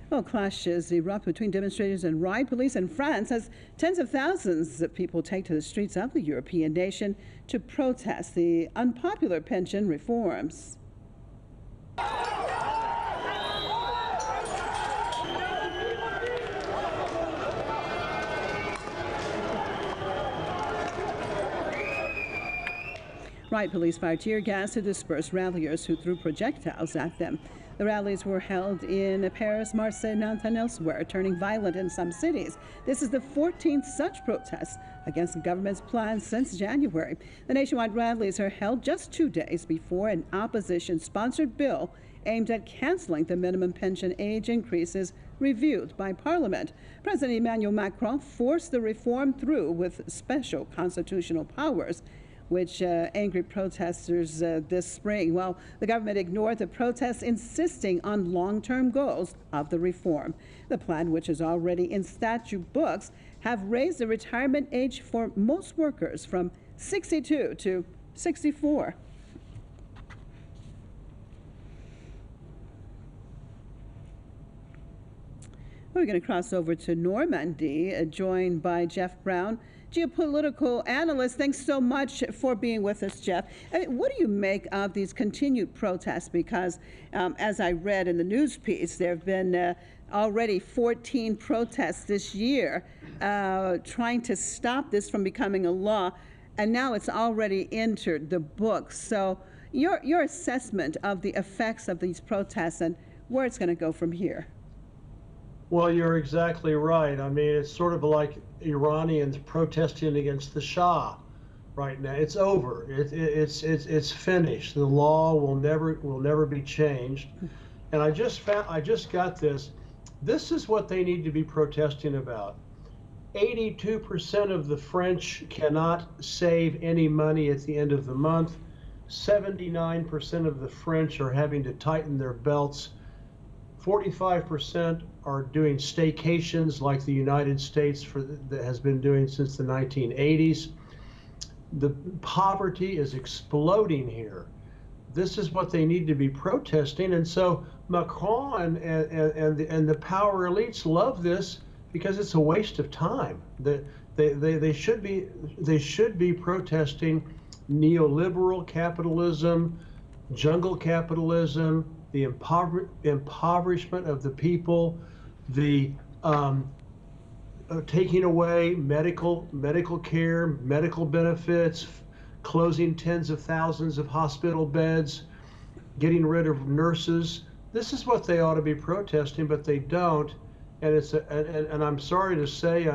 Well, clashes erupt between demonstrators and riot police in France as tens of thousands of people take to the streets of the European nation to protest the unpopular pension reforms. Riot police fired tear gas to disperse ralliers who threw projectiles at them. The rallies were held in Paris, Marseille, Nantes, and elsewhere, turning violent in some cities. This is the 14th such protest against the government's plans since January. The nationwide rallies are held just 2 days before an opposition-sponsored bill aimed at canceling the minimum pension age increases reviewed by Parliament. President Emmanuel Macron forced the reform through with special constitutional powers, which angry protesters this spring. Well, the government ignored the protests, insisting on long-term goals of the reform. The plan, which is already in statute books, have raised the retirement age for most workers from 62 to 64. We're going to cross over to Normandy, joined by Jeff Brown, geopolitical analyst. Thanks so much for being with us, Jeff. I mean, what do you make of these continued protests? Because as I read in the news piece, there have been already 14 protests this year trying to stop this from becoming a law, and now it's already entered the books. So your assessment of the effects of these protests and where it's going to go from here? Well, you're exactly right. I mean, it's sort of like Iranians protesting against the Shah right now. It's over. It's finished. The law will never be changed. And I just got this. This is what they need to be protesting about. 82% of the French cannot save any money at the end of the month. 79% of the French are having to tighten their belts. 45% are doing staycations like the United States that has been doing since the 1980s. The poverty is exploding here. This is what they need to be protesting. And so Macron and the power elites love this because it's a waste of time. They should be protesting neoliberal capitalism, jungle capitalism, the impoverishment of the people, the taking away medical care, medical benefits, closing tens of thousands of hospital beds, getting rid of nurses. This is what they ought to be protesting, but they don't. And and I'm sorry to say,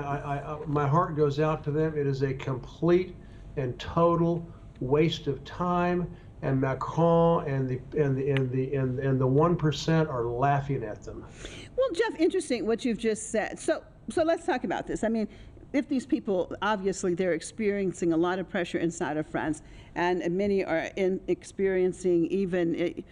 my heart goes out to them. It is a complete and total waste of time. And Macron and the 1% are laughing at them. Well, Jeff, interesting what you've just said. So let's talk about this. I mean, if these people, obviously, they're experiencing a lot of pressure inside of France, and many are experiencing even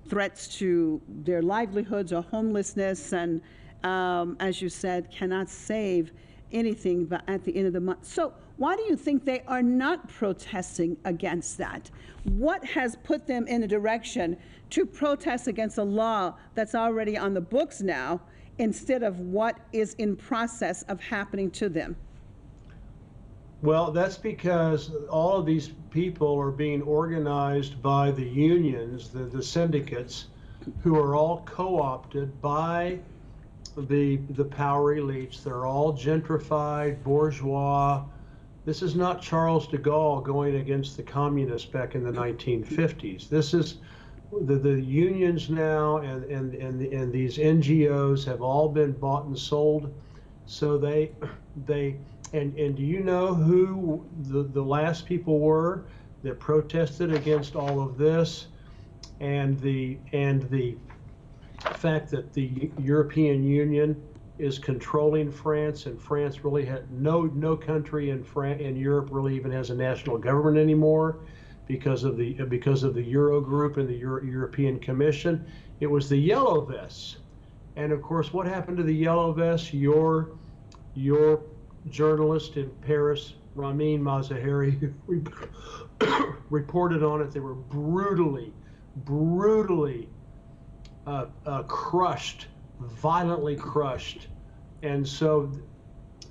threats to their livelihoods or homelessness, and as you said, cannot save anything at the end of the month. So why do you think they are not protesting against that? What has put them in a direction to protest against a law that's already on the books now instead of what is in process of happening to them? Well, that's because all of these people are being organized by the unions, the syndicates, who are all co-opted by the power elites. They're all gentrified, bourgeois. This is not Charles de Gaulle going against the communists back in the 1950s. This is the unions now, and these NGOs have all been bought and sold. So they do you know who the last people were that protested against all of this, and the fact that the European Union is controlling France, and France really had no country in Europe really even has a national government anymore because of the Euro Group and the European Commission. It was the yellow vests, and of course, what happened to the yellow vests? Your journalist in Paris, Ramin Mazaheri, reported on it. They were brutally crushed violently crushed. And so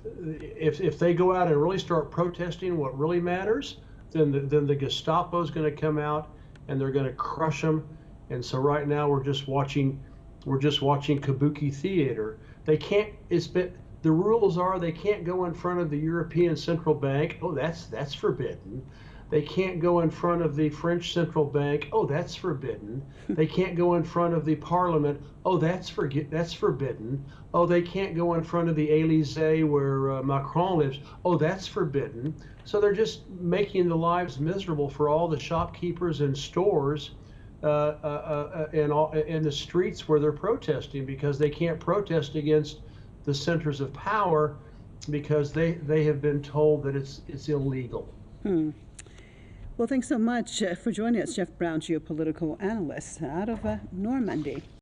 if they go out and really start protesting what really matters, then the Gestapo is going to come out and they're going to crush them. And so right now we're just watching kabuki theater. They can't. The rules are they can't go in front of the European Central Bank. Oh, that's forbidden. They can't go in front of the French Central Bank. Oh, that's forbidden. They can't go in front of the Parliament. Oh, that's forbidden. Oh, they can't go in front of the Elysee where Macron lives. Oh, that's forbidden. So they're just making the lives miserable for all the shopkeepers and stores in the streets where they're protesting, because they can't protest against the centers of power because they have been told that it's illegal. Well, thanks so much for joining us, Jeff Brown, geopolitical analyst out of Normandy.